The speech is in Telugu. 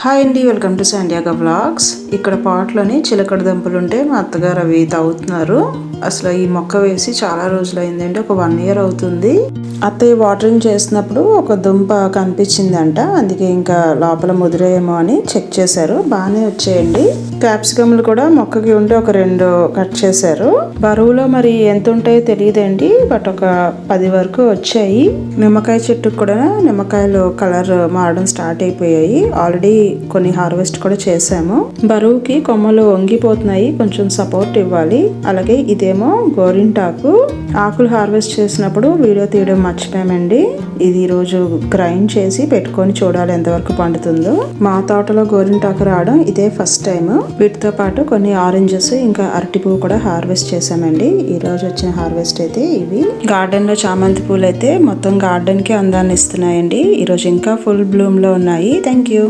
హాయ్ అండి, వెల్కమ్ టు సంధ్యాగా వ్లాగ్స్. ఇక్కడ పాట్లోని చిలకడ దుంపలు ఉంటే మా అత్తగారు అవి తవ్వుతున్నారు. అసలు ఈ మొక్క వేసి చాలా రోజులు అయిందండి, ఒక 1 year అవుతుంది. అత్తయ్య వాటరింగ్ చేసినప్పుడు ఒక దుంప కనిపించిందంట, అందుకే ఇంకా లోపల ముదిరేమో అని చెక్ చేశారు. బాగానే వచ్చాయండి. క్యాప్సికమ్లు కూడా మొక్కకి ఉంటే ఒక 2 కట్ చేశారు. బరువులో మరి ఎంత ఉంటాయో తెలియదండి, బట్ ఒక 10 వరకు వచ్చాయి. నిమ్మకాయ చెట్టుకు కూడా నిమ్మకాయలు కలర్ మారడం స్టార్ట్ అయిపోయాయి. ఆల్రెడీ కొన్ని హార్వెస్ట్ కూడా చేసాము. బరువుకి కొమ్మలు వంగిపోతున్నాయి, కొంచెం సపోర్ట్ ఇవ్వాలి. అలాగే ఇదేమో గోరింటాకు. ఆకులు హార్వెస్ట్ చేసినప్పుడు వీడియో తీయడం మర్చిపోయామండి. ఇది ఈ రోజు గ్రైండ్ చేసి పెట్టుకొని చూడాలి ఎంతవరకు పండుతుందో. మా తోటలో గోరింటాకు రావడం ఇదే ఫస్ట్ టైం. వీటితో పాటు కొన్ని ఆరెంజెస్ ఇంకా అరటి పువ్వు కూడా హార్వెస్ట్ చేసామండి. ఈ రోజు వచ్చిన హార్వెస్ట్ అయితే ఇవి. గార్డెన్ లో చామంతి పూలు అయితే మొత్తం గార్డెన్ కి అందాన్ని ఇస్తున్నాయండి. ఈ రోజు ఇంకా ఫుల్ బ్లూమ్ లో ఉన్నాయి. Thank you.